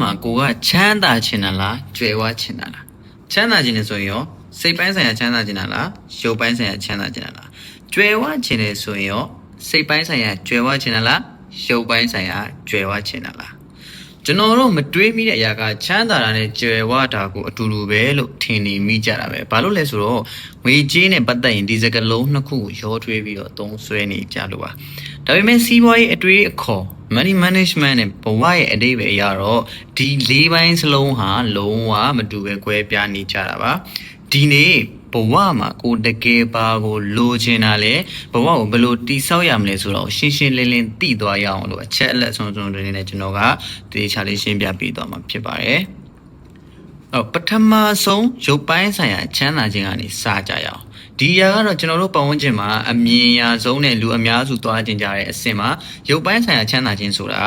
မှာကိုကချမ်းသာချင်တာလားကြွယ်ဝချင်တာလားချမ်းသာချင်တယ်ဆိုရင်ရောစိတ်ပိုင်းဆိုင်ရာချမ်းသာချင်တာလားရုပ်ပိုင်းဆိုင်ရာချမ်းသာချင်တာလားကြွယ်ဝချင်တယ်ဆိုရင်ရောစိတ်ပိုင်းဆိုင်ရာကြွယ်ဝချင်တာလားရုပ်ပိုင်းဆိုင်ရာကြွယ်ဝချင်တာလားကျွန်တော်တို့မတွေးမိတဲ့အရာကချမ်းသာတာနဲ့ကြွယ်ဝတာကိုအတူတူပဲလို့ထင်နေမိကြတာပဲဘာလို့လဲဆိုတော့ငွေကြေးနဲ့ပတ်သက်ရင်ဒီစကားလုံးနှစ်ခုကိုရောထွေးပြီးတော့သုံးဆွဲနေကြလို့ပါဒါပေမဲ့စီးပွားရေးအတွေးအခေါ် money management နဲ့ဘဝရဲ့အတိတ်ပဲအရာတော့ဒီ၄ပိုင်းစလုံးဟာလုံးဝမတူပဲကွဲပြားနေကြတာပါဒီနေ့ဘဝမှာကိုတကယ်ပါကိုလိုချင်တာလေဘဝကိုဘယ်လိုတိဆောက်ရမလဲဆိုတော့ရှင်းရှင်းလင်းလင်းသိသွားရအောင်လို့အချက်အလက်ဆုံးတွေနဲ့ကျွန်တော်ကတေချာလေးရှင်းပြပေးသွားမှာဖြစ်ပါတယ်ပထမဆုံးရုပ်ပိုင်းဆိုင်ရာချမ်းသာခြင်းကနေစကြရအောင်ဒီအရာကတော့ကျွန်တော်တို့ပတ်ဝန်းကျင်မှာအမြင်အရဆုံးနဲ့လူအများစုသွားကျင်ကြတဲ့အဆင့်မှာရုပ်ပိုင်းဆိုင်ရာချမ်းသာခြင်းဆိုတာ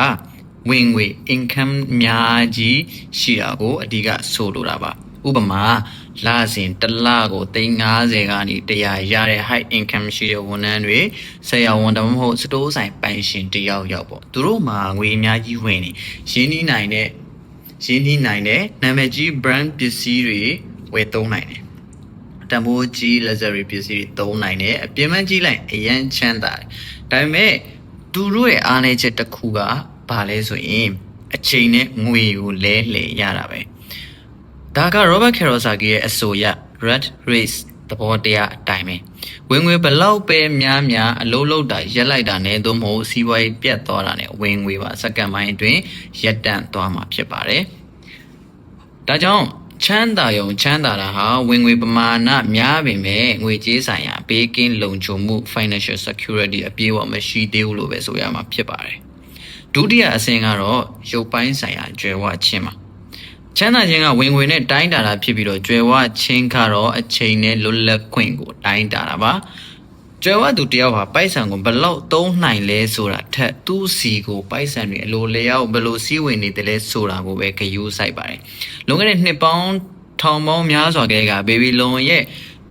ဝင်ငွေ income များကြီးရှိတာကိုအဓိကဆိုလိုတာပါဥပမာလစဉ်တစ်လကို350ကနေ100ရတဲ့ high income ရှိတဲ့ဝန်ထမ်းတွေဆရာဝန်တမဟုတ်စတိုးဆိုင်ပိုင်ရှင်တယောက်ယောက်ပေါ့သူတို့မှာငွေအများကြီးဝင်နေရင်းနှီးနိုင်တဲ့နာမည်ကြီး brand ပစ္စည်းတွေဝယ်သုံးနိုင်တယ်တန်ဖိုးကြီး luxury ပစ္စည်းတွေသုံးနိုင်တယ်အပြင်ပန်းကြီးလိုက်အရန်ချမ်းသာတယ်ဒါပေမဲ့သူတို့ရဲ့အားနည်းချက်တစ်ခုကဘာလဲဆိုရင်အချိန်နဲ့ငွေကိုလဲလှယ်ရတာပဲဒါက Robert Kiyosaki ရဲ့အဆိုအရ rat race သဘောတရားအတိုင်းပဲဝင်ငွေဘလောက်ပဲများအလုံးလုံးတာရက်လိုက်တာနဲ့သို့မဟုတ်စီးပွားရေးပြတ်သွားတာနဲ့ဝင်ငွေပါစက္ကန့်ပိုင်းအတွင်းရပ်တန့်သွားမှာဖြစ်ပါတယ်ဒါကြောင့်ချမ်းသာတာဟာဝင်ငွေပမာဏများပေမဲ့ငွေကြေးဆိုင်ရာဘေးကင်းလုံခြုံမှု financial security အပြည့်အဝမရှိသေးဘူးလို့ပဲဆိုရမှာဖြစ်ပါတယ်ဒုတိယအဆင့်ကတော့ရုပ်ပိုင်းဆိုင်ရာကြွယ်ဝခြင်းပါချမ်းသာခြင်းကဝင်ငွေနဲ့တိုင်းတာတာဖြစ်ပြီးတော့ကြွယ်ဝခြင်းကတော့အချိန်နဲ့လွတ်လပ်ခွင့်ကိုတိုင်းတာတာပါကြွယ်ဝသူတယောက်ဟာပိုက်ဆံကိုဘယ်လောက်သုံးနိုင်လဲဆိုတာထက်သူ့စီကိုပိုက်ဆံတွေအလိုလျောက်ဘယ်လိုစီးဝင်နေတယ်လဲဆိုတာကိုပဲဂရုစိုက်ပါတယ်လွန်ခဲ့တဲ့နှစ်ပေါင်းထောင်ပေါင်းများစွာကလေးကဘေဘီလွန်ရဲ့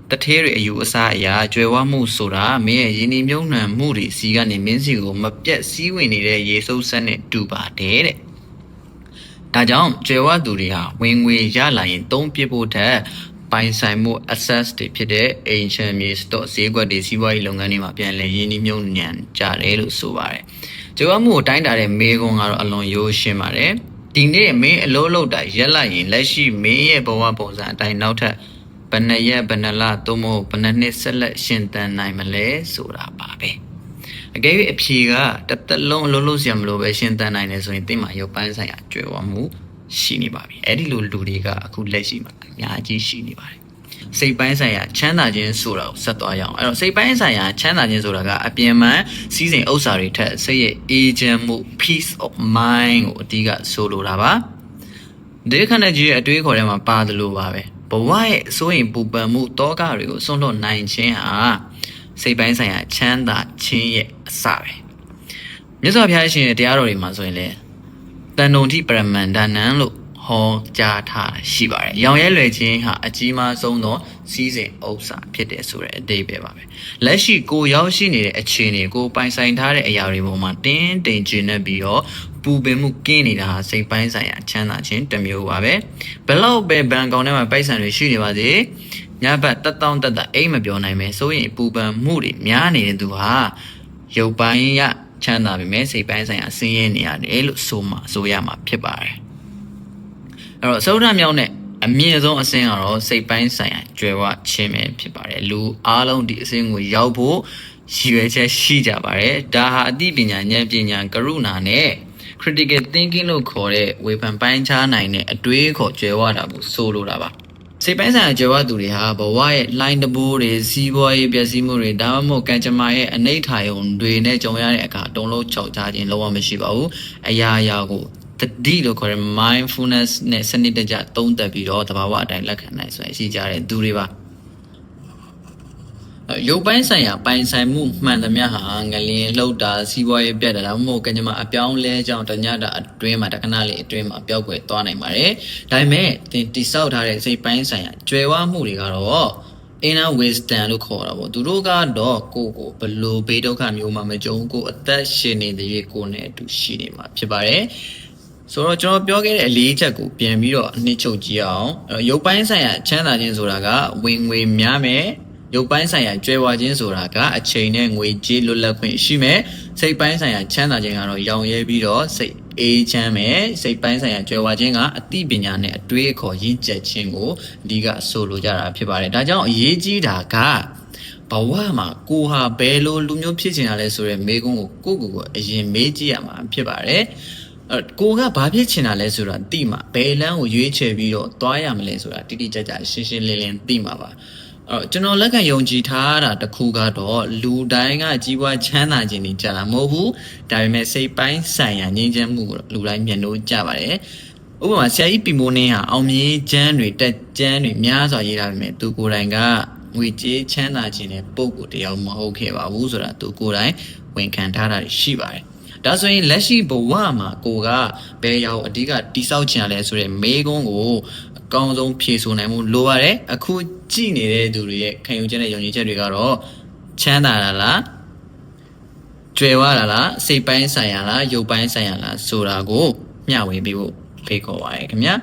တထဲတွေအယူအဆအရာကြွယ်ဝမှုဆိုတာမင်းရဲ့ယင်းဒီမြုံနှံမှုတွေစီကနေမင်းစီကိုမပြတ်စီးဝင်နေတဲ့ရေစုပ်ဆက်နဲ့တူပါတယ်တဲ့ဒါကြောင့်ကြွယ်ဝသူတွေဟာဝင်ငွေရလာရင်သုံးပြဖို့ထက်ပိုင်ဆိုင်မှု access တွေဖြစ်တဲ့အိမ်ချမ်းမြေ stock ဈေးကွက်တွေစီးပွားရေးလုပ်ငန်းတွေမှာပြန်လည်ရင်းနှီးမြှုပ်နှံကြတယ်လို့ဆိုပါတယ်ကြွယ်ဝမှုကိုတိုင်းတာတဲ့မေးခွန်းကတော့အလွန်ရိုးရှင်းပါတယ်ဒီနေ့မင်းအလုပ်လုပ်တာရက်လိုက်ရင်လက်ရှိမင်းရဲ့ဘဝပုံစံအတိုင်းနောက်ထပ်ဘယ်နှစ်ရက်ဘယ်နှစ်လသို့မဟုတ်ဘယ်နှစ်နှစ်ဆက်လက်ရှင်သန်နိုင်မလဲဆိုတာပါပဲအကယ်၍အဖြေကတစ်သက်လုံးအလုပ်လုပ်စရာမလိုပဲရှင်သန်နိုင်တယ်ဆိုရင်သင်မှာရုပ်ပိုင်းဆိုင်ရာကြွယ်ဝမှုရှိနေပါပြီအဲ့ဒီလိုလူတွေကအခုလက်ရှိမှာအများကြီးရှိနေပါတယ်စိတ်ပိုင်းဆိုင်ရာချမ်းသာခြင်းဆိုတာကိုဆက်သွားရအောင်အဲ့တော့စိတ်ပိုင်းဆိုင်ရာချမ်းသာခြင်းဆိုတာကအပြင်မှစီးစိမ်ဥစ္စာတွေထက်စိတ်ရဲ့အေးချမ်းမှု peace of mind ကိုအဓိကဆိုလိုတာပါဒီခဏကြီးရဲ့အတွေးခေါ်ထဲမှာပါတယ်လို့ပါပဲဘဝရဲ့အစိုးရင်ပူပန်မှုတောကတွေကိုစွန့်လွတ်နိုင်ခြင်းဟာစိတ်ပိုင်းဆိုင်ရာချမ်းသာခြင်းရဲ့အစပဲမြတ်စွာဘုရားရှင်ရဲ့တရားတော်တွေမှာဆိုရင်လေတန်တုံတိပရမန္တနံလို့ဟောကြားထားရှိပါတယ်။ရောင်ရဲလွယ်ခြင်းဟာအကြီးမားဆုံးသောစီးစိမ်ဥစ္စာဖြစ်တယ်ဆိုတဲ့အဓိပ္ပာယ်ပါပဲ။လက်ရှိကိုရောက်ရှိနေတဲ့အခြေအနေကိုပိုင်ဆိုင်ထားတဲ့အရာတွေပေါ်မှာတင်းတင်ကျဉ်နေပြီးတော့ပူပင်မှုကင်းနေတာဟာစိတ်ပိုင်းဆိုင်ရာချမ်းသာခြင်းတစ်မျိုးပါပဲ။ဘယ်လောက်ပဲဘဏ်ကောင်ထဲမှာပိုက်ဆံတွေရှိနေပါစေညဘက်တက်အိမ်မပြောနိုင်မယ်ဆိုရင်ပူပန်မှုတွေများနေတဲ့သူဟာရုပ်ပိုင်းရချမ်းသာပေမဲ့စိတ်ပိုင်းဆိုင်ရာဆင်းရဲနေရတယ်လို့ဆိုရမှာဖြစ်ပါတယ်။အဲ့တော့သုဒ္ဓမြောက်နဲ့အမြင့်ဆုံးအဆင့်ကတော့စိတ်ပိုင်းဆိုင်ရာကြွယ်ဝခြင်းပဲဖြစ်ပါတယ်လူအားလုံးဒီအဆင့်ကိုရောက်ဖို့ရည်ရွယ်ချက်ရှိကြပါတယ်ဒါဟာအသိပညာဉာဏ်ပညာကရုဏာနဲ့ critical thinking လို့ခေါ်တဲ့ဝေဖန်ပိုင်းခြားနိုင်တဲ့အတွေးခေါ်ကြွယ်ဝတာကိုဆိုလိုတာပါစိတ်ပိုင်းဆိုင်ရာကြွယ်ဝသူတွေဟာဘဝရဲ့လိုင်းတဘိုးတွေစီးပွားရေးပျက်စီးမှုတွေဒါမှမဟုတ်ကံကြမ္မာရဲ့အနိဋ္ဌာယုံတွေနဲ့ကြုံရတဲ့အခါတုံးလုံးချောက်ချခြင်းလုံးဝမရှိပါဘူးအရာရာကိုတတိလို့ခေါ်တဲ့ mindfulness နဲ့စနစ်တကျသုံးသပ်ပြီးတော့တဘာဝအတိုင်းလက်ခံနိုင်ဆိုရင်ရှိကြတဲ့သူတွေပါရုပ်ပိုင်းဆိုင်ရာပိုင်ဆိုင်မှုမှန်သမျှဟာငလျင်လှုပ်တာစီးပွားရေးပြတ်တာဒါမှမဟုတ်ကံကြမ္မာအပြောင်းလဲကြောင့်တညတာအတွင်းမှာတခဏလေးအတွင်းမှာပျောက်ကွယ်သွားနိုင်ပါတယ်ဒါပေမဲ့တိဆောက်ထားတဲ့စိတ်ပိုင်းဆိုင်ရာကြွယ်ဝမှုတွေကတော့ inner wisdom လို့ခေါ်တာပေါ့သူတို့ကတော့ကိုယ်ဘလို့ဘေးဒုက္ခမျိုးမှမကြုံကိုအသက်ရှင်နေတဲ့ကိုယ်နဲ့အတူရှိနေမှာဖြစ်ပါတယ် ဆိုတော့ကျွန်တော်ပြောခဲ့တဲ့အလေးချက်ကိုပြန်ပြီးတော့အနှစ်ချုပ်ကြည့်အောင်ရုပ်ပိုင်းဆိုင်ရာချမ်းသာခြင်းဆိုတာကဝင်ငွေများမယ်ရုပ်ပိုင်းဆိုင်ရာကျွဲဝါခြင်းဆိုတာကအချိန်နဲ့ငွေကြေးလွတ်လပ်ခွင့်ရှိမယ်စိတ်ပိုင်းဆိုင်ရာချမ်းသာခြင်းကတော့ရောင်ရဲပြီးတော့စိတ်အေးချမ်းမယ်စိတ်ပိုင်းဆိုင်ရာကျွဲဝါခြင်းကအသိပညာနဲ့အတွေးအခေါ်ရင့်ကျက်ခြင်းကိုအဓိကဆိုလိုကြတာဖြစ်ပါတယ်ဒါကြောင့်အရေးကြီးတာကဘဝမှာကိုဟာဘယ်လိုလူမျိုးဖြစ်ချင်တာလဲဆိုရဲမေးခွန်းကိုကိုအရင်မေးကြည့်ရမှာဖြစ်ပါတယ်ကိုကဘာဖြစ်ချင်တာလဲဆိုတာသိမှာဘယ်လမ်းကိုရွေးချယ်ပြီးတော့သွားရမလဲဆိုတာတိတိကျကျရှင်းရှင်းလင်းလင်းသိမှာပါကျွန်တော်လက်ခံယုံကြည်ထားတာတစ်ခုကတော့လူတိုင်းကကြီးပွားချမ်းသာခြင်းနေကြတာမဟုတ်ဘူးဒါပေမဲ့စိတ်ပိုင်းဆိုင်ရာငြိမ်းချမ်းမှုကိုလူတိုင်းမျက်နှာကြပါတယ်ဥပမာဆရာကြီးပီမိုးနင်းဟာအောင်မြင်ချမ်းတွေတက်ချမ်းတွေများစွာရေးထားပေမဲ့သူကိုယ်တိုင်ကငွေကြေးချမ်းသာခြင်းနဲ့ပုံကိုတရားမဟုတ်ခဲ့ပါဘူးဆိုတာသူကိုယ်တိုင်ဝန်ခံထားတာရှိပါတယ်ဒါဆိုရင်လက်ရှိဘဝမှာကိုကဘယ်ရောက်အဓိကတိဆောက်ချင်ရလဲဆိုတဲ့မေးခွန်းကိုအကောင်းဆုံးဖြေဆိုနိုင်မှုလိုပါတယ်အခုကြည့်နေတဲ့သူတွေရဲ့ခံယူချက်နဲ့ယုံကြည်ချက်တွေကတော့ချမ်းသာတာလားကြွယ်ဝတာလားစိတ်ပိုင်းဆိုင်ရာလားရုပ်ပိုင်းဆိုင်ရာလားဆိုတာကိုမျှဝေပေးဖို့ဖိတ်ခေါ်ပါရခင်ဗျာ